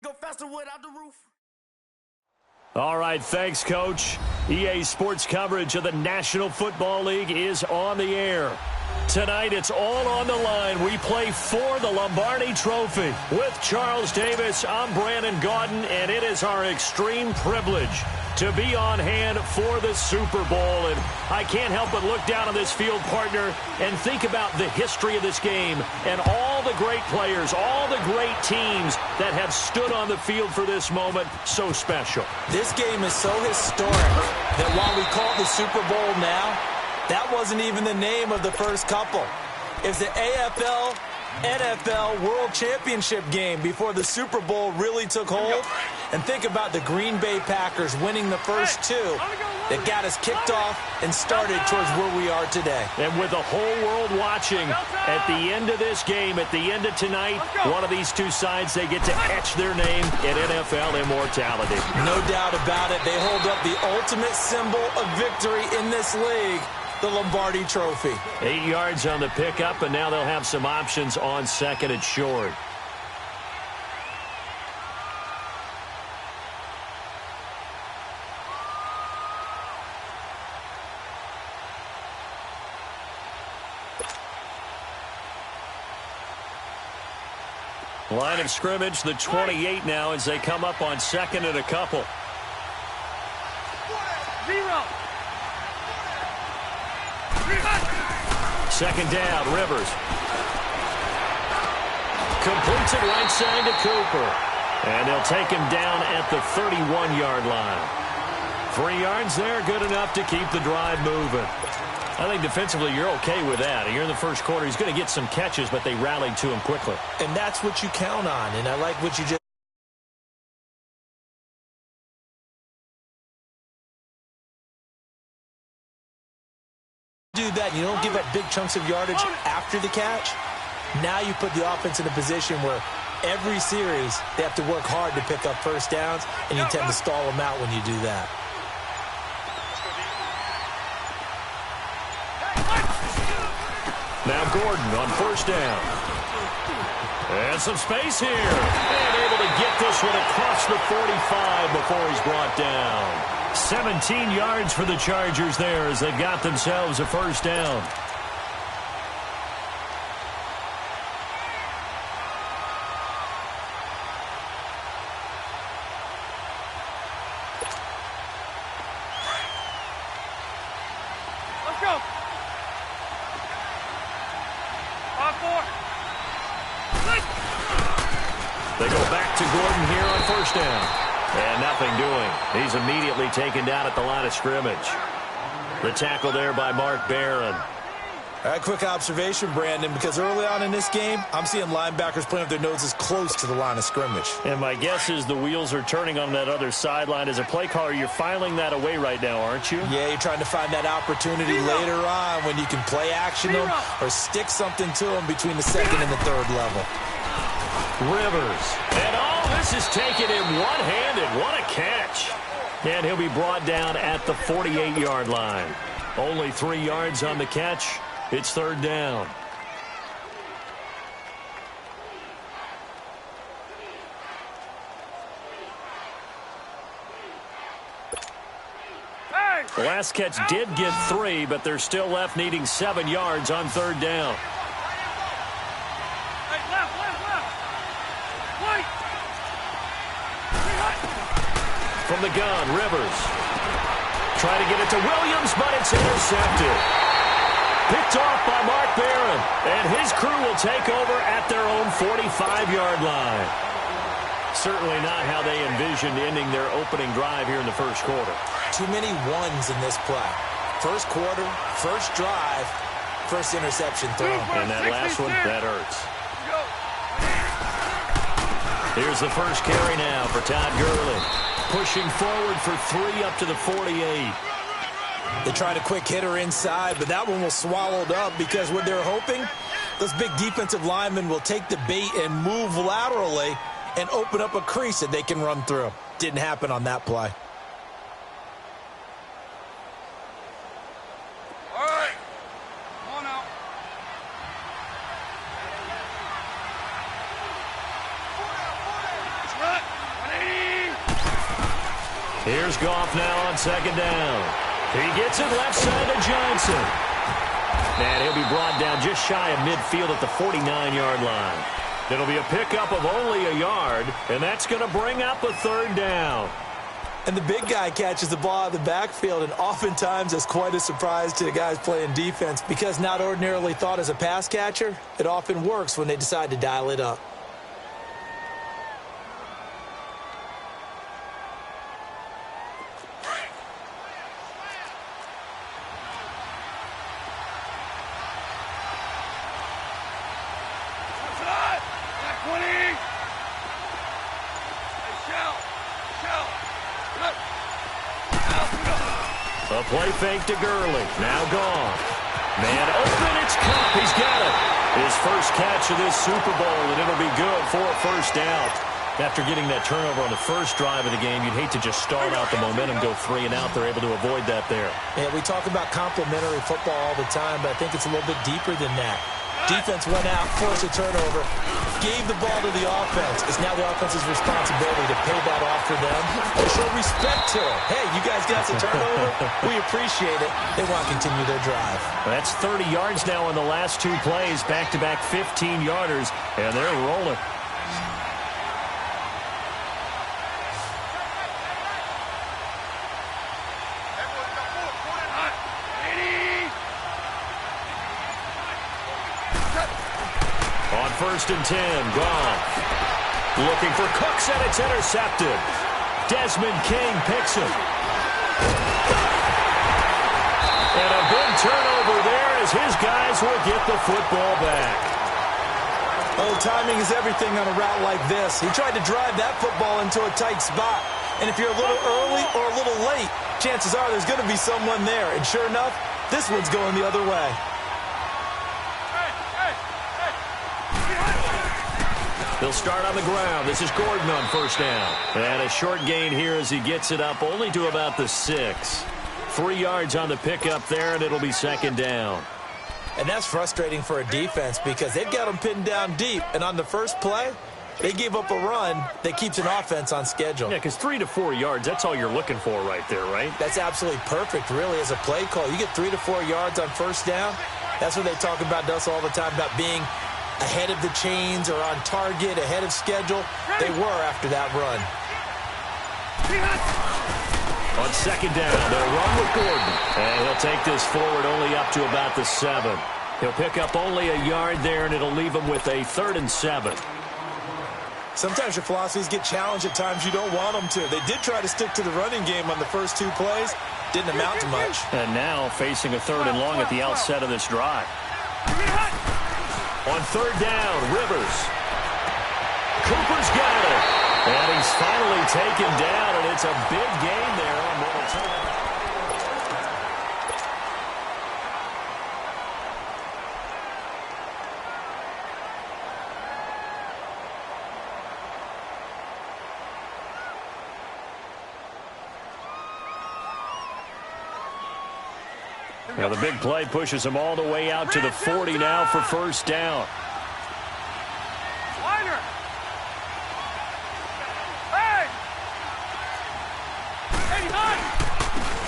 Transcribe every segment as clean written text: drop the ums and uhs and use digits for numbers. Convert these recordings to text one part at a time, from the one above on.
Go faster without the roof. All right, thanks, Coach. EA Sports coverage of the National Football League is on the air. Tonight, it's all on the line. We play for the Lombardi Trophy. With Charles Davis, I'm Brandon Gaudin, and it is our extreme privilege to be on hand for the Super Bowl. And I can't help but look down on this field, partner, and think about the history of this game and all the great players, all the great teams that have stood on the field for this moment. So special. This game is so historic that while we call it the Super Bowl now, that wasn't even the name of the first couple. It's the AFL NFL World Championship game before the Super Bowl really took hold. And think about the Green Bay Packers winning the first two that got us kicked off and started towards where we are today. And with the whole world watching, at the end of this game, at the end of tonight, one of these two sides, they get to etch their name in NFL immortality. No doubt about it. They hold up the ultimate symbol of victory in this league, the Lombardi Trophy. 8 yards on the pickup, and now they'll have some options on second and short. Line of scrimmage, the 28 now as they come up on second and a couple. Second down, Rivers. Completes it right side to Cooper. And they'll take him down at the 31-yard line. 3 yards there, good enough to keep the drive moving. I think defensively you're okay with that. You're in the first quarter. He's going to get some catches, but they rallied to him quickly. And that's what you count on, and I like what you just do that. You don't give up big chunks of yardage after the catch. Now you put the offense in a position where every series they have to work hard to pick up first downs, and you tend to stall them out when you do that. Now Gordon on first down. And some space here. And able to get this one across the 45 before he's brought down. 17 yards for the Chargers there as they've got themselves a first down. Let's go. 5-4. They go back to Gordon here on first down. And nothing doing. He's immediately taken down at the line of scrimmage. The tackle there by Mark Barron. All right, quick observation, Brandon, because early on in this game, I'm seeing linebackers putting up their noses close to the line of scrimmage. And my guess is the wheels are turning on that other sideline. As a play caller, you're filing that away right now, aren't you? Yeah, you're trying to find that opportunity later on when you can play action them or stick something to them between the second and the third level. Rivers. And all this is taken in one-handed. What a catch. And he'll be brought down at the 48-yard line. Only 3 yards on the catch. It's third down. The last catch did get 3, but they're still left needing 7 yards on third down. From the gun, Rivers. Trying to get it to Williams, but it's intercepted. Picked off by Mark Barron. And his crew will take over at their own 45-yard line. Certainly not how they envisioned ending their opening drive here in the first quarter. Too many ones in this play. First quarter, first drive, first interception throw. And that last one, that hurts. Here's the first carry now for Todd Gurley. Pushing forward for 3 up to the 48. They tried a quick hitter inside, but that one was swallowed up because what they're hoping, those big defensive linemen will take the bait and move laterally and open up a crease that they can run through. Didn't happen on that play. All right. Come on now. Let's run. Here's Goff now on second down. He gets it left side to Johnson. And he'll be brought down just shy of midfield at the 49-yard line. It'll be a pickup of only a yard, and that's going to bring up a third down. And the big guy catches the ball out of the backfield, and oftentimes that's quite a surprise to the guys playing defense because not ordinarily thought as a pass catcher, it often works when they decide to dial it up. A play fake to Gurley. Now gone. Man open. It's Cup. He's got it. His first catch of this Super Bowl, and it'll be good for a first down. After getting that turnover on the first drive of the game, you'd hate to just start out the momentum, go 3 and out. They're able to avoid that there. Yeah, we talk about complementary football all the time, but I think it's a little bit deeper than that. Defense went out, forced a turnover, gave the ball to the offense. It's now the offense's responsibility to pay that off for them and show respect to it. Hey, you guys got the turnover. We appreciate it. They want to continue their drive. That's 30 yards now on the last 2 plays, back-to-back 15-yarders, and they're rolling. First and 10, Goff. Looking for Cooks, and it's intercepted. Desmond King picks him. And a big turnover there as his guys will get the football back. Oh, timing is everything on a route like this. He tried to drive that football into a tight spot. And if you're a little early or a little late, chances are there's going to be someone there. And sure enough, this one's going the other way. He'll start on the ground. This is Gordon on first down. And a short gain here as he gets it up only to about the 6. 3 yards on the pickup there, and it'll be second down. And that's frustrating for a defense because they've got them pinned down deep. And on the first play, they gave up a run that keeps an offense on schedule. Yeah, because 3 to 4 yards, that's all you're looking for right there, right? That's absolutely perfect, really, as a play call. You get 3 to 4 yards on first down. That's what they talk about us all the time, about being ahead of the chains or on target, ahead of schedule. They were after that run. On second down, they'll run with Gordon. And he'll take this forward only up to about the 7. He'll pick up only a yard there, and it'll leave him with a 3rd and 7. Sometimes your philosophies get challenged at times you don't want them to. They did try to stick to the running game on the first 2 plays. Didn't amount to much. And now facing a 3rd and long at the outset of this drive. On third down, Rivers. Cooper's got it. And he's finally taken down, and it's a big gain there on what will turn. Now the big play pushes him all the way out to the 40 now for first down.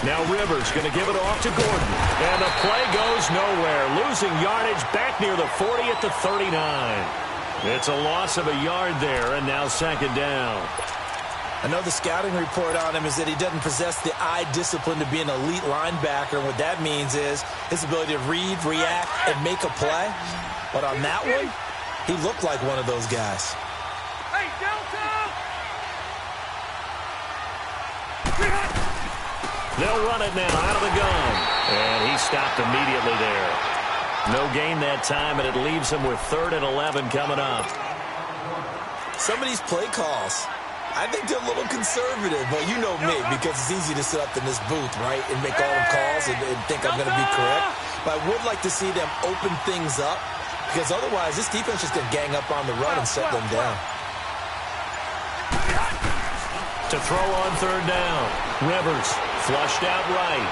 Now Rivers going to give it off to Gordon. And the play goes nowhere. Losing yardage back near the 40 at the 39. It's a loss of a yard there, and now second down. I know the scouting report on him is that he doesn't possess the eye discipline to be an elite linebacker. What that means is his ability to read, react, and make a play. But on that one, he looked like one of those guys. Hey, Delta! They'll run it now out of the gun. And he stopped immediately there. No gain that time, and it leaves him with 3rd and 11 coming up. Some of these play calls, I think they're a little conservative, but you know me, because it's easy to sit up in this booth, right, and make all the calls and think I'm going to be correct. But I would like to see them open things up, because otherwise this defense is going to gang up on the run and set them down. To throw on third down, Rivers flushed out right.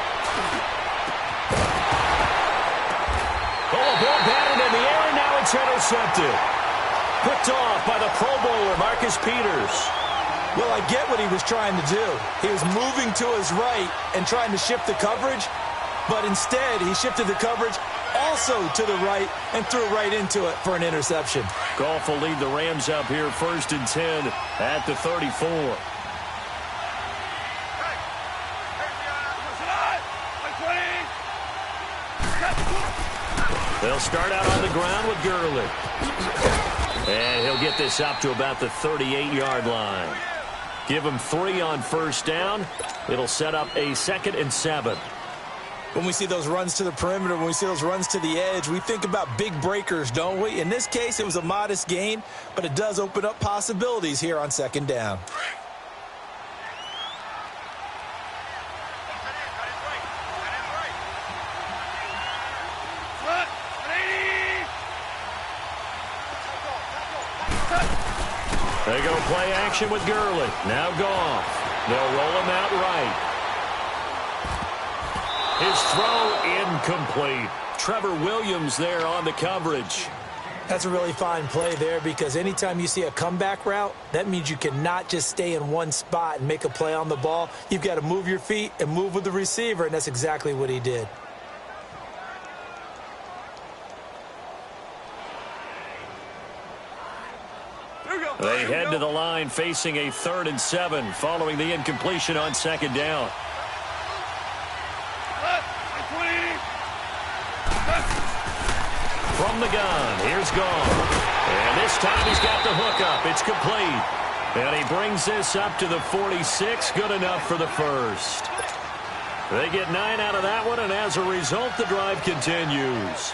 Oh, ball batted in the air, and now it's intercepted. Picked off by the Pro Bowler, Marcus Peters. Well, I get what he was trying to do. He was moving to his right and trying to shift the coverage, but instead he shifted the coverage also to the right and threw right into it for an interception. Goff will lead the Rams up here 1st and 10 at the 34. They'll start out on the ground with Gurley. And he'll get this up to about the 38-yard line. Give him 3 on 1st down. It'll set up a 2nd and 7. When we see those runs to the perimeter, when we see those runs to the edge, we think about big breakers, don't we? In this case, it was a modest gain, but it does open up possibilities here on 2nd down. They go play action with Gurley. Now Goff. They'll roll him out right. His throw incomplete. Trevor Williams there on the coverage. That's a really fine play there because anytime you see a comeback route, that means you cannot just stay in one spot and make a play on the ball. You've got to move your feet and move with the receiver, and that's exactly what he did. They head to the line facing a 3rd and 7 following the incompletion on 2nd down. From the gun, here's Goff. And this time he's got the hook up. It's complete. And he brings this up to the 46. Good enough for the 1st. They get 9 out of that one, and as a result, the drive continues.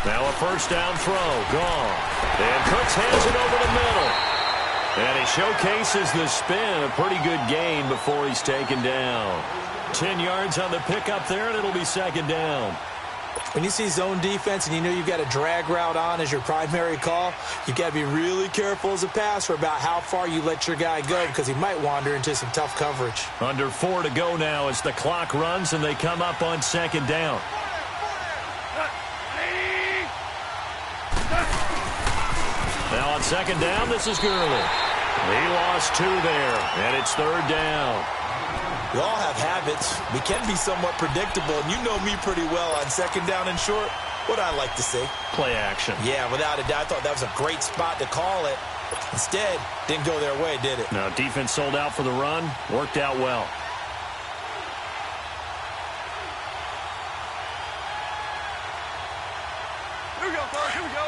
Now a 1st down throw. Goff. And Cooks hands it over the middle. And he showcases the spin. A pretty good gain before he's taken down. 10 yards on the pickup there, and it'll be 2nd down. When you see zone defense and you know you've got a drag route on as your primary call, you've got to be really careful as a passer about how far you let your guy go because he might wander into some tough coverage. Under 4 to go now as the clock runs and they come up on 2nd down. Now on 2nd down, this is Gurley. He lost 2 there, and it's 3rd down. We all have habits. We can be somewhat predictable, and you know me pretty well on 2nd down and short. What I like to see. Play action. Yeah, without a doubt. I thought that was a great spot to call it. Instead, didn't go their way, did it? Now, defense sold out for the run. Worked out well. Here we go, fellas. Here we go.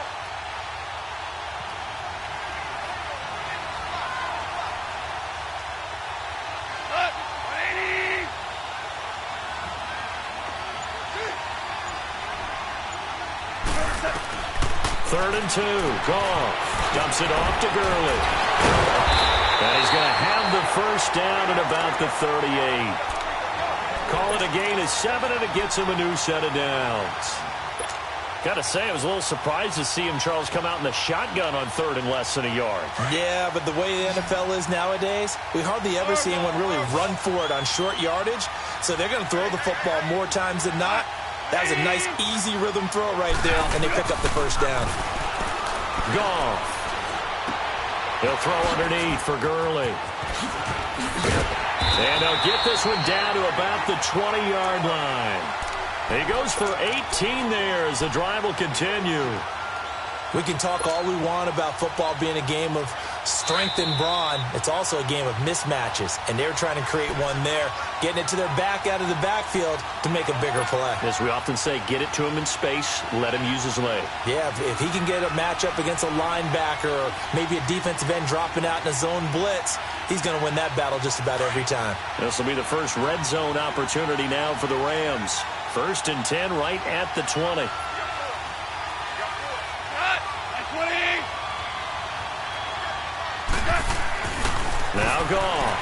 Third and 2. Goff dumps it off to Gurley. And he's going to have the 1st down at about the 38. Call it a gain of 7, and it gets him a new set of downs. Got to say, I was a little surprised to see him, Charles, come out in the shotgun on 3rd and less than a yard. Yeah, but the way the NFL is nowadays, we hardly ever see anyone really run for it on short yardage. So they're going to throw the football more times than not. That was a nice, easy rhythm throw right there, and they pick up the 1st down. Goff. He'll throw underneath for Gurley. And they'll get this one down to about the 20-yard line. He goes for 18 there as the drive will continue. We can talk all we want about football being a game of strength and brawn. It's also a game of mismatches, and they're trying to create one there, getting it to their back out of the backfield to make a bigger play. As we often say, get it to him in space, let him use his leg. Yeah, if he can get a matchup against a linebacker or maybe a defensive end dropping out in a zone blitz, he's going to win that battle just about every time. This will be the first red zone opportunity now for the Rams. 1st and 10 right at the 20. Now Goff.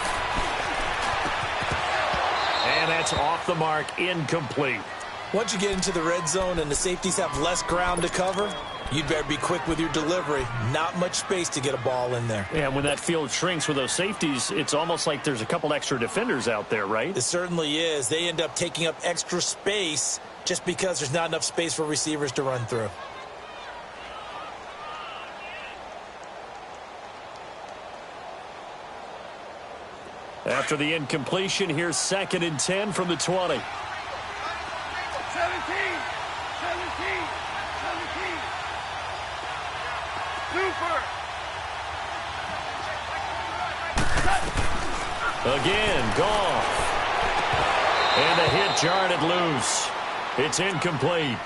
And that's off the mark, incomplete. Once you get into the red zone and the safeties have less ground to cover, you'd better be quick with your delivery. Not much space to get a ball in there. Yeah, when that field shrinks with those safeties, it's almost like there's a couple extra defenders out there, right? It certainly is. They end up taking up extra space just because there's not enough space for receivers to run through. After the incompletion, here's 2nd and 10 from the 20. 17. 17. Super. Again, Goff. And the hit jarred it loose. It's incomplete.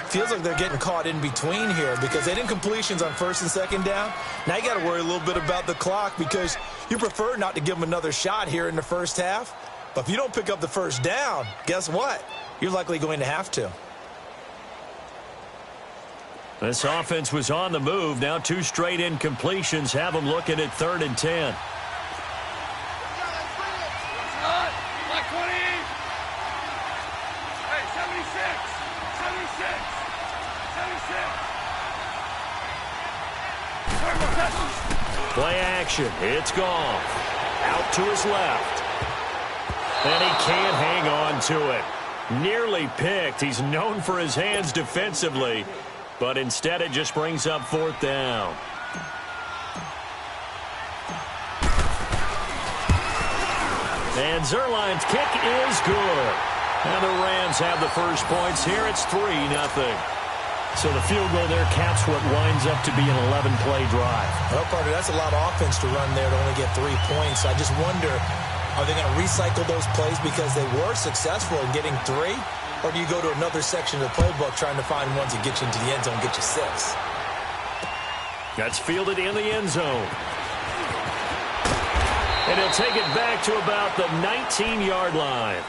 Feels like they're getting caught in between here because they did incompletions on 1st and 2nd down. Now you got to worry a little bit about the clock because you prefer not to give them another shot here in the first half. But if you don't pick up the 1st down, guess what? You're likely going to have to. This offense was on the move. Now 2 straight incompletions have them looking at 3rd and 10. Like 20. Hey, 76. 76. 76. Play action. It's Goff. Out to his left. And he can't hang on to it. Nearly picked. He's known for his hands defensively. But instead it just brings up 4th down. And Zerline's kick is good. And the Rams have the first points here. It's 3-0. So the field goal there caps what winds up to be an 11-play drive. Well, partner, that's a lot of offense to run there to only get 3 points. I just wonder, are they going to recycle those plays because they were successful in getting 3? Or do you go to another section of the playbook trying to find ones that get you into the end zone and get you 6? That's fielded in the end zone. And he'll take it back to about the 19-yard line.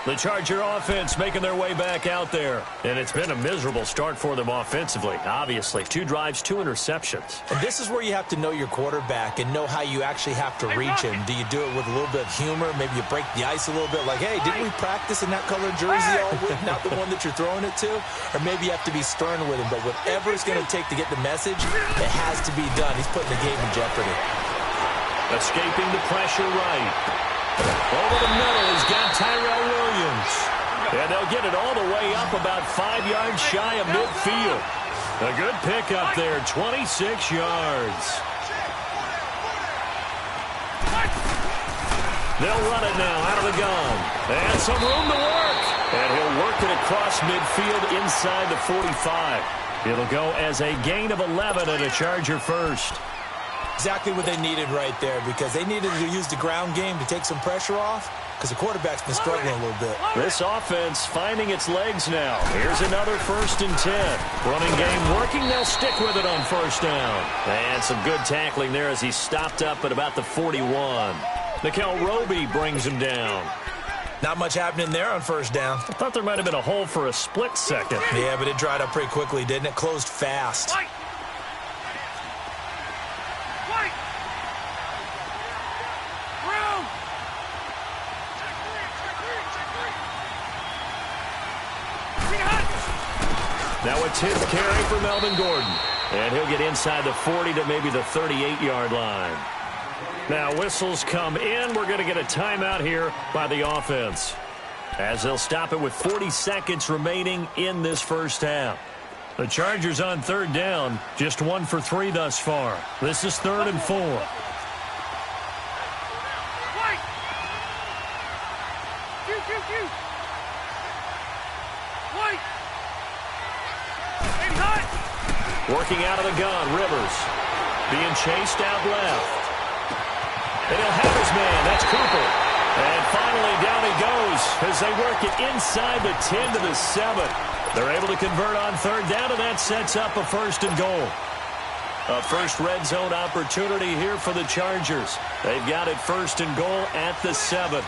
The Charger offense making their way back out there. And it's been a miserable start for them offensively, obviously. 2 drives, 2 interceptions. And this is where you have to know your quarterback and know how you actually have to reach him. Do you do it with a little bit of humor? Maybe you break the ice a little bit like, hey, didn't we practice in that colored jersey all week? Not the one that you're throwing it to? Or maybe you have to be stern with him. But whatever it's going to take to get the message, it has to be done. He's putting the game in jeopardy. Escaping the pressure right. Over the middle, he's got Tyrell Williams. And they'll get it all the way up about 5 yards shy of midfield. A good pickup there, 26 yards. They'll run it now out of the gun. And some room to work. And he'll work it across midfield inside the 45. It'll go as a gain of 11 and a Charger first. Exactly what they needed right there because they needed to use the ground game to take some pressure off because the quarterback's been struggling a little bit. This offense finding its legs now. Here's another 1st and 10. Running game working. They'll stick with it on 1st down. And some good tackling there as he stopped up at about the 41. Nickel Roby brings him down. Not much happening there on 1st down. I thought there might have been a hole for a split second. Yeah, but it dried up pretty quickly, didn't it? Closed fast. Now it's his carry for Melvin Gordon. And he'll get inside the 40 to maybe the 38-yard line. Now whistles come in. We're going to get a timeout here by the offense, as they'll stop it with 40 seconds remaining in this first half. The Chargers on 3rd down, just 1 for 3 thus far. This is 3rd and 4. Working out of the gun, Rivers. Being chased out left. And he'll have his man. That's Cooper. And finally down he goes as they work it inside the 10 to the 7. They're able to convert on 3rd down, and that sets up a 1st and goal. A first red zone opportunity here for the Chargers. They've got it 1st and goal at the 7.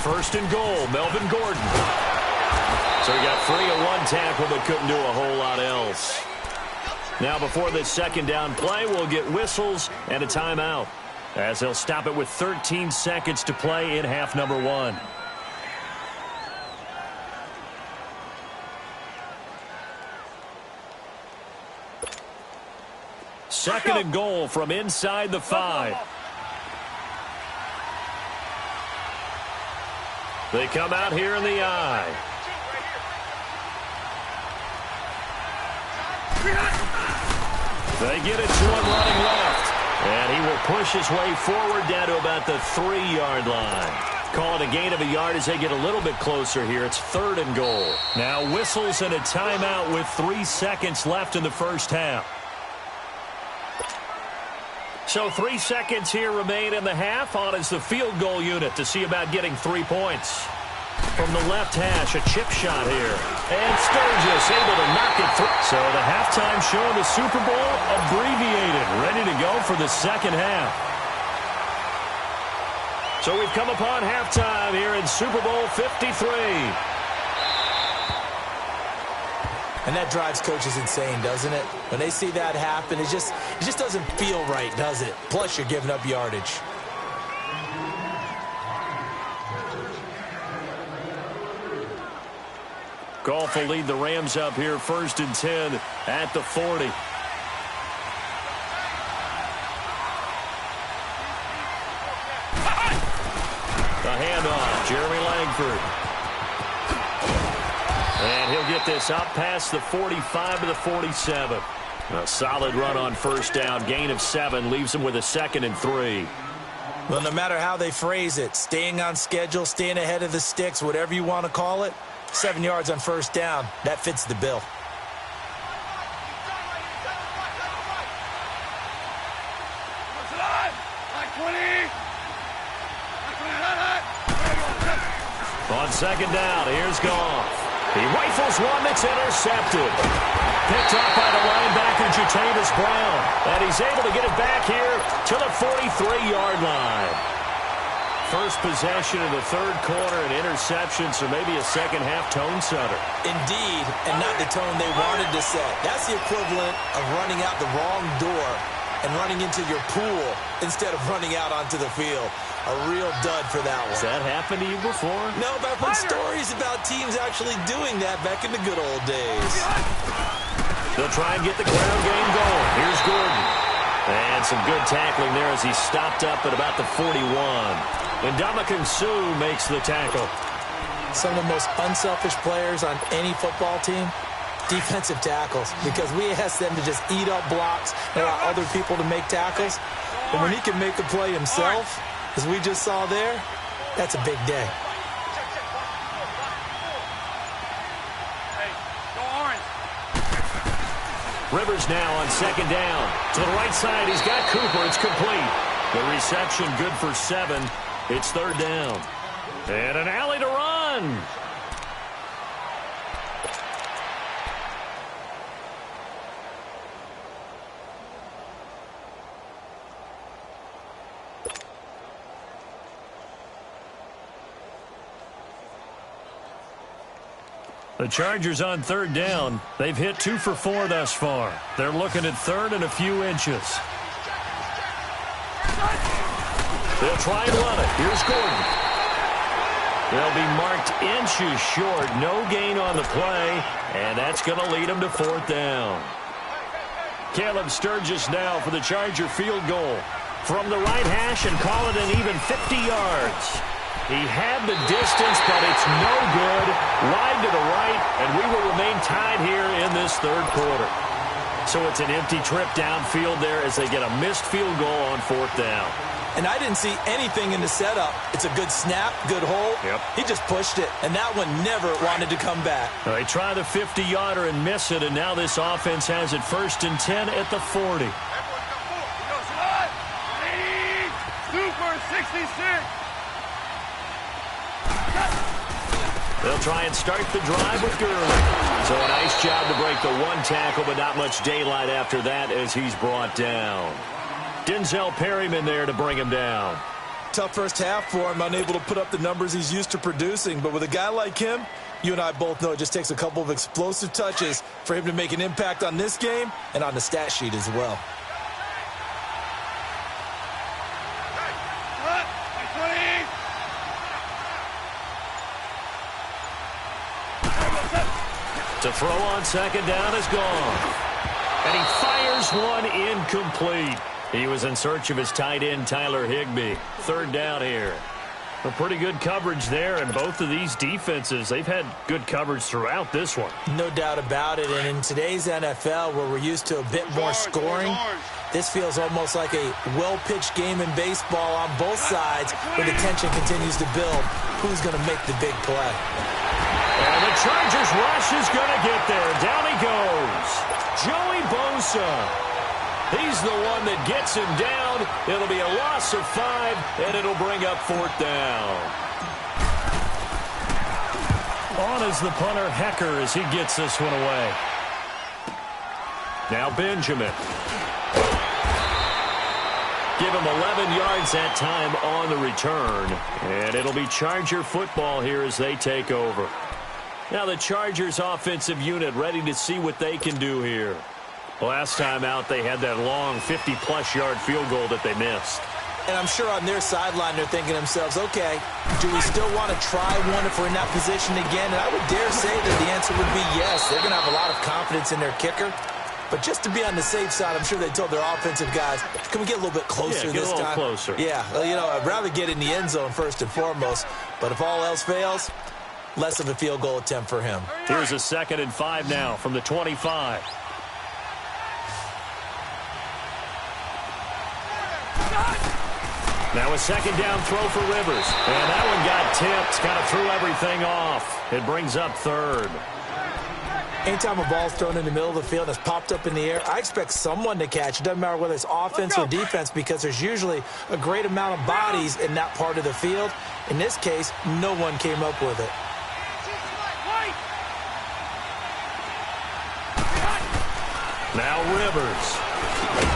1st and goal, Melvin Gordon. So he got free of 1 tackle but couldn't do a whole lot else. Now before this 2nd down play, we'll get whistles and a timeout, as they'll stop it with 13 seconds to play in half number 1. Second and goal from inside the 5. They come out here in the I. They get it to him running left. And he will push his way forward down to about the 3-yard line. Call it a gain of a yard as they get a little bit closer here. It's third and goal. Now whistles and a timeout with 3 seconds left in the first half. So 3 seconds here remain in the half. On is the field goal unit to see about getting 3 points. From the left hash, a chip shot here. And Sturgis able to knock it through. So the halftime show of the Super Bowl abbreviated, ready to go for the second half. So we've come upon halftime here in Super Bowl 53. And that drives coaches insane, doesn't it? When they see that happen, it just doesn't feel right, does it? Plus, you're giving up yardage. Goff will lead the Rams up here, 1st and 10 at the 40. The handoff, Jeremy Langford. And he'll get this up past the 45 to the 47. A solid run on first down. Gain of 7 leaves him with a 2nd and 3. Well, no matter how they phrase it, staying on schedule, staying ahead of the sticks, whatever you want to call it, 7 yards on first down, that fits the bill. On second down, here's Goff. He rifles one that's intercepted. Picked up by the linebacker, Jxzter Brown. And he's able to get it back here to the 43-yard line. First possession in the third quarter, an interception, so maybe a second-half tone setter. Indeed, and not the tone they wanted to set. That's the equivalent of running out the wrong door and running into your pool instead of running out onto the field. A real dud for that one. Has that happened to you before? No, but I've heard stories about teams actually doing that back in the good old days. They'll try and get the ground game going. Here's Gordon. And some good tackling there as he stopped up at about the 41. And Ndamukong Suh makes the tackle. Some of the most unselfish players on any football team, defensive tackles, because we ask them to just eat up blocks and allow other people to make tackles. But when he can make a play himself, as we just saw there, that's a big day. Rivers now on second down. To the right side, he's got Cooper. It's complete. The reception good for 7. It's third down. And an alley to run. The Chargers on third down. They've hit 2 for 4 thus far. They're looking at third and a few inches. They'll try and run it. Here's Gordon. They'll be marked inches short. No gain on the play, and that's going to lead them to fourth down. Caleb Sturgis now for the Charger field goal. From the right hash and call it an even 50 yards. He had the distance, but it's no good. Wide to the right, and we will remain tied here in this third quarter. So it's an empty trip downfield there as they get a missed field goal on fourth down. And I didn't see anything in the setup. It's a good snap, good hold. Yep. He just pushed it, and that one never wanted to come back. They try the 50-yarder and miss it, and now this offense has it 1st and 10 at the 40. Super 66. They'll try and start the drive with Gurley. So a nice job to break the one tackle, but not much daylight after that as he's brought down. Denzel Perryman there to bring him down. Tough first half for him, unable to put up the numbers he's used to producing. But with a guy like him, you and I both know it just takes a couple of explosive touches for him to make an impact on this game and on the stat sheet as well. To throw on second down is gone. And he fires one incomplete. He was in search of his tight end, Tyler Higbee. Third down here. A pretty good coverage there, and both of these defenses, they've had good coverage throughout this one. No doubt about it, and in today's NFL, where we're used to a bit more scoring, this feels almost like a well-pitched game in baseball on both sides, where the tension continues to build. Who's going to make the big play? And the Chargers rush is going to get there. Down he goes. Joey Bosa. He's the one that gets him down. It'll be a loss of 5, and it'll bring up 4th down. On is the punter, Hecker, as he gets this one away. Now Benjamin. Give him 11 yards that time on the return. And it'll be Charger football here as they take over. Now the Chargers offensive unit ready to see what they can do here. Last time out, they had that long 50-plus yard field goal that they missed. And I'm sure on their sideline, they're thinking to themselves, okay, do we still want to try one if we're in that position again? And I would dare say that the answer would be yes. They're going to have a lot of confidence in their kicker. But just to be on the safe side, I'm sure they told their offensive guys, can we get a little bit closer this time? Yeah, get a little closer. Yeah, you know, I'd rather get in the end zone first and foremost. But if all else fails, less of a field goal attempt for him. Here's a 2nd and 5 now from the 25. Now a 2nd down throw for Rivers. And that one got tipped. Kind of threw everything off. It brings up 3rd. Anytime a ball's thrown in the middle of the field that's popped up in the air, I expect someone to catch. It doesn't matter whether it's offense or defense, because there's usually a great amount of bodies in that part of the field. In this case, no one came up with it. Now Rivers.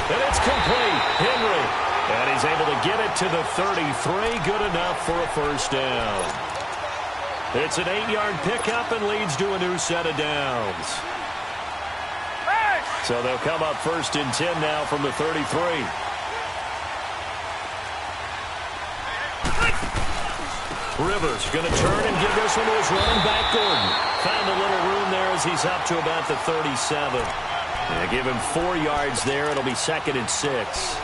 And it's complete. Henry. And he's able to get it to the 33. Good enough for a 1st down. It's an 8-yard pickup and leads to a new set of downs. So they'll come up 1st and 10 now from the 33. Rivers going to turn and give this one to his running back, Gordon. Found a little room there as he's up to about the 37. And give him 4 yards there. It'll be 2nd and 6.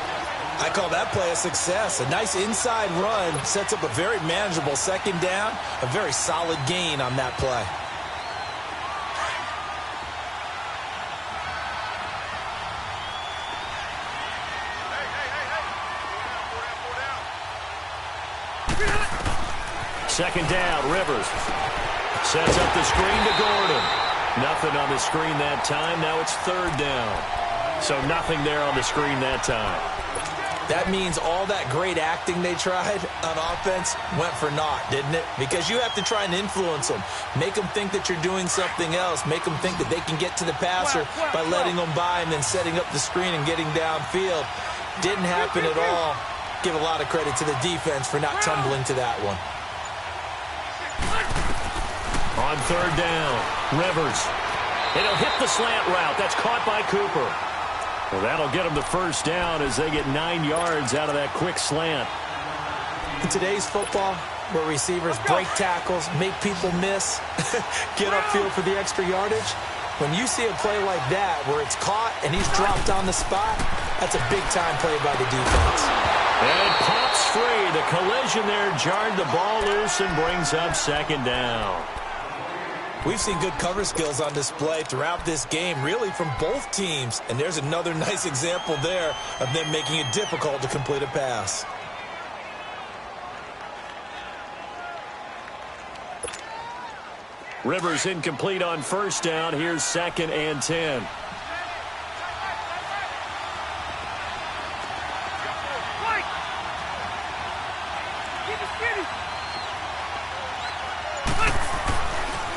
I call that play a success. A nice inside run sets up a very manageable 2nd down. A very solid gain on that play. Second down, Rivers. Sets up the screen to Gordon. Nothing on the screen that time. Now it's 3rd down. So nothing there on the screen that time. That means all that great acting they tried on offense went for naught, didn't it? Because you have to try and influence them. Make them think that you're doing something else. Make them think that they can get to the passer by letting them by and then setting up the screen and getting downfield. Didn't happen at all. Give a lot of credit to the defense for not tumbling to that one. On 3rd down, Rivers. And he'll hit the slant route. That's caught by Cooper. Well, that'll get them the 1st down as they get 9 yards out of that quick slant. In today's football, where receivers break tackles, make people miss, get upfield for the extra yardage, when you see a play like that where it's caught and he's dropped on the spot, that's a big-time play by the defense. And it pops free. The collision there jarred the ball loose and brings up 2nd down. We've seen good cover skills on display throughout this game, really from both teams. And there's another nice example there of them making it difficult to complete a pass. Rivers incomplete on 1st down. Here's 2nd and 10.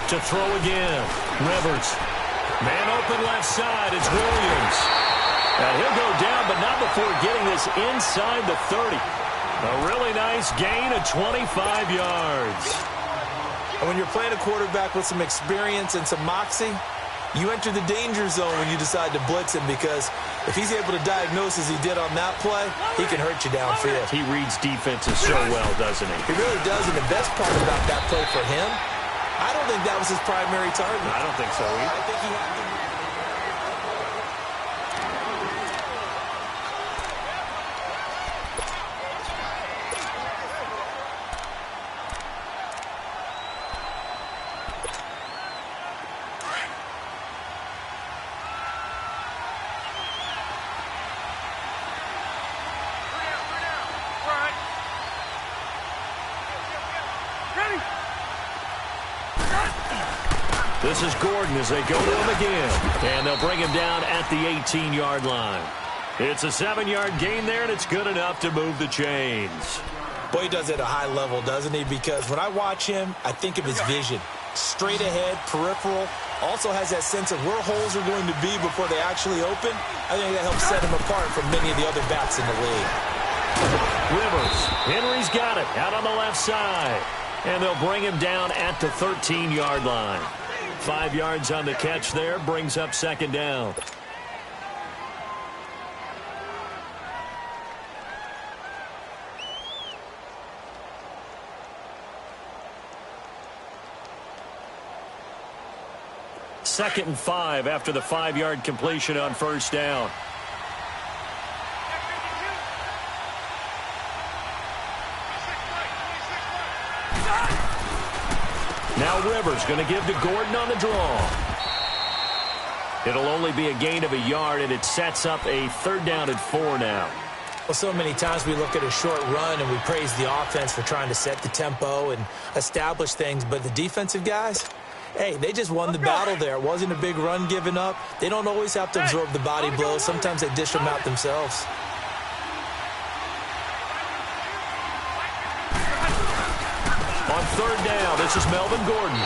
To throw again. Rivers. Man open left side. It's Williams. And he'll go down, but not before getting this inside the 30. A really nice gain of 25 yards. And when you're playing a quarterback with some experience and some moxie, you enter the danger zone when you decide to blitz him, because if he's able to diagnose as he did on that play, he can hurt you downfield. He reads defenses so well, doesn't he? He really does, and the best part about that play for him, I don't think that was his primary target. I don't think so either. I think he had to... this is Gordon as they go to him again. And they'll bring him down at the 18-yard line. It's a 7-yard gain there, and it's good enough to move the chains. Boy, he does it at a high level, doesn't he? Because when I watch him, I think of his vision. Straight ahead, peripheral. Also has that sense of where holes are going to be before they actually open. I think that helps set him apart from many of the other backs in the league. Rivers. Henry's got it out on the left side. And they'll bring him down at the 13-yard line. 5 yards on the catch there, brings up second down. Second and 5 after the 5-yard completion on first down. Now Rivers going to give to Gordon on the draw. It'll only be a gain of a yard, and it sets up a 3rd down and 4 now. Well, so many times we look at a short run and we praise the offense for trying to set the tempo and establish things, but the defensive guys, hey, they just won the battle there. It wasn't a big run given up. They don't always have to absorb the body blows. Sometimes they dish them out themselves. On 3rd down, this is Melvin Gordon.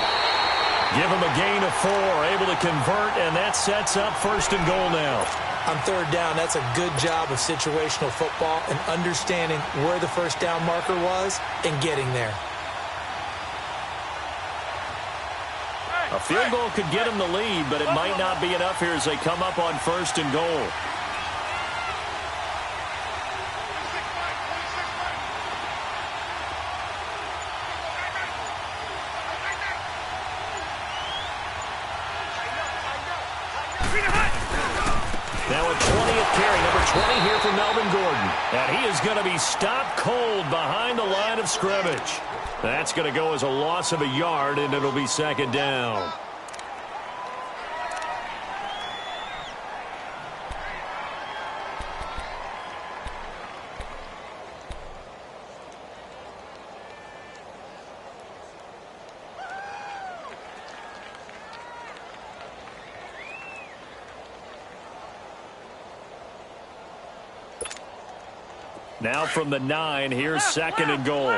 Give him a gain of 4, able to convert, and that sets up 1st and goal now. On 3rd down, that's a good job of situational football and understanding where the first down marker was and getting there. A field goal could get him the lead, but it might not be enough here as they come up on 1st and goal. Now a 20th carry, number 20 here for Melvin Gordon. And he is going to be stopped cold behind the line of scrimmage. That's going to go as a loss of a yard, and it'll be 2nd down. Now from the 9, here's 2nd and goal.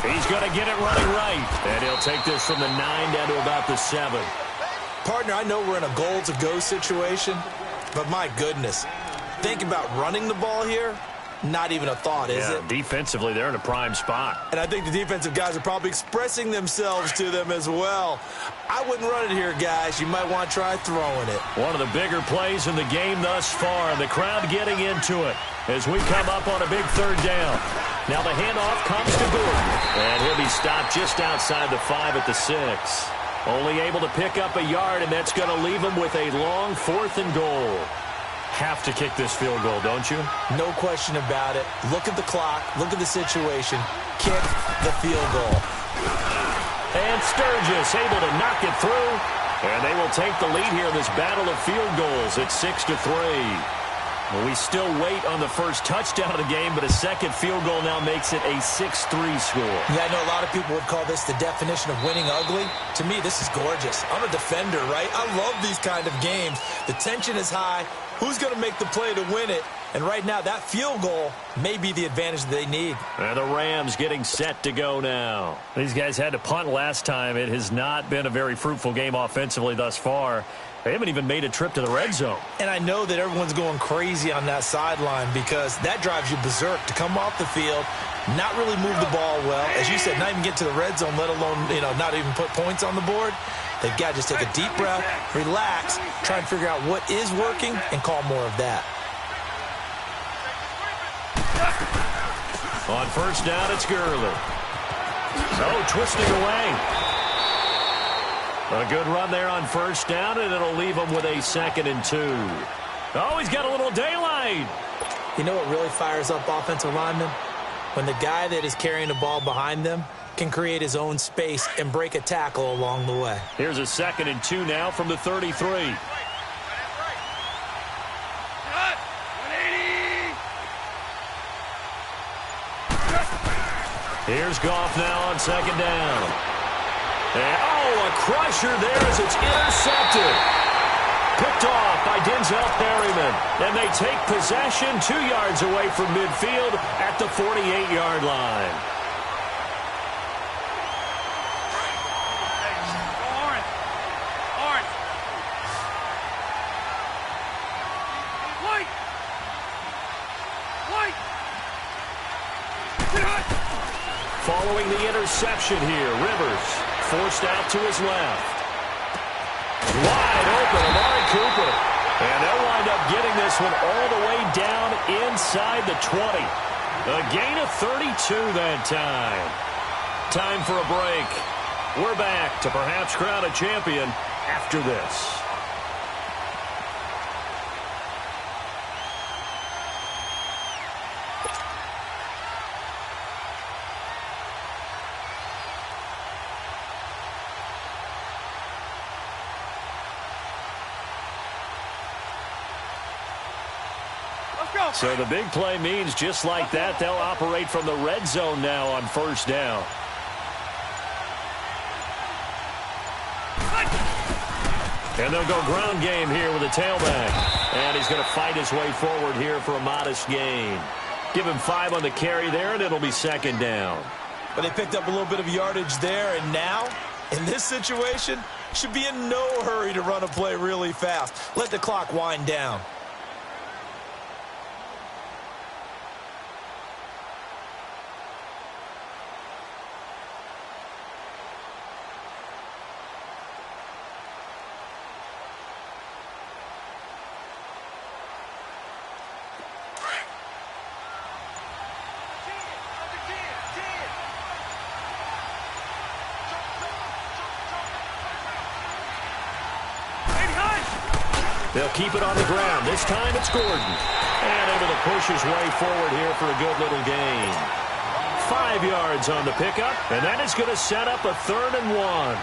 He's going to get it running right. And he'll take this from the 9 down to about the 7. Partner, I know we're in a goal-to-go situation, but my goodness, think about running the ball here. Not even a thought, is it? Defensively, they're in a prime spot. And I think the defensive guys are probably expressing themselves to them as well. I wouldn't run it here, guys. You might want to try throwing it. One of the bigger plays in the game thus far, and the crowd getting into it as we come up on a big 3rd down. Now the handoff comes to Gordon, and he'll be stopped just outside the 5 at the 6. Only able to pick up a yard, and that's going to leave him with a long 4th and goal. Have to kick this field goal, don't you? No question about it. Look at the clock. Look at the situation. Kick the field goal. And Sturgis able to knock it through. And they will take the lead here in this battle of field goals at 6-3. Well, we still wait on the first touchdown of the game, but a second field goal now makes it a 6-3 score. Yeah, I know a lot of people would call this the definition of winning ugly. To me, this is gorgeous. I'm a defender, right? I love these kind of games. The tension is high. Who's going to make the play to win it? And right now, that field goal may be the advantage they need. And the Rams getting set to go now. These guys had to punt last time. It has not been a very fruitful game offensively thus far. They haven't even made a trip to the red zone. And I know that everyone's going crazy on that sideline because that drives you berserk to come off the field, not really move the ball well. As you said, not even get to the red zone, let alone, not even put points on the board. They've got to just take a deep breath, relax, try and figure out what is working, and call more of that. On first down, it's Gurley. So, twisting away. A good run there on first down, and it'll leave him with a 2nd and 2. Oh, he's got a little daylight. You know what really fires up offensive linemen? When the guy that is carrying the ball behind them can create his own space and break a tackle along the way. Here's a 2nd and 2 now from the 33. Here's Goff now on second down. And, a crusher there as it's intercepted. Picked off by Denzel Perryman. And they take possession 2 yards away from midfield at the 48-yard line. Following the interception here, Rivers forced out to his left. Wide open, Amari Cooper. And they'll wind up getting this one all the way down inside the 20. A gain of 32 that time. Time for a break. We're back to perhaps crown a champion after this. So the big play means just like that, they'll operate from the red zone now on first down. And they'll go ground game here with a tailback. And he's going to fight his way forward here for a modest gain. Give him 5 on the carry there, and it'll be second down. But they picked up a little bit of yardage there, and now, in this situation, should be in no hurry to run a play really fast. Let the clock wind down. They'll keep it on the ground. This time it's Gordon. And able to push his way forward here for a good little gain. 5 yards on the pickup, and that is going to set up a 3rd and 1.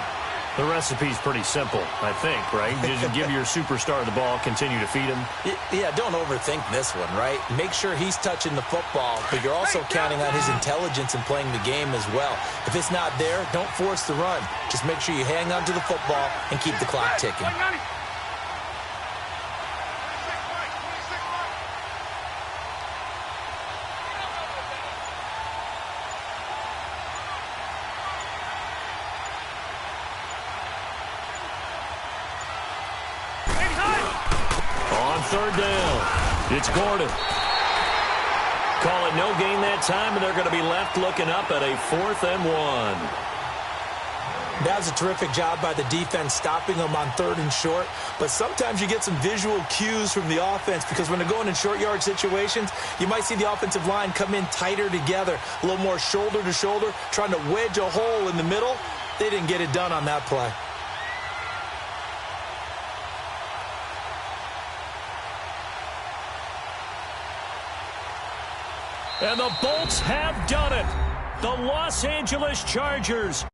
The recipe's pretty simple, I think, right? Just give your superstar the ball, continue to feed him. Yeah, don't overthink this one, right? Make sure he's touching the football, but you're also counting on his intelligence in playing the game as well. If it's not there, don't force the run. Just make sure you hang on to the football and keep the clock ticking. Third down. It's Gordon. Call it no gain that time, and they're going to be left looking up at a 4th and 1. That was a terrific job by the defense stopping them on 3rd and short. But sometimes you get some visual cues from the offense because when they're going in short yard situations, you might see the offensive line come in tighter together, a little more shoulder to shoulder, trying to wedge a hole in the middle. They didn't get it done on that play. And the Bolts have done it. The Los Angeles Chargers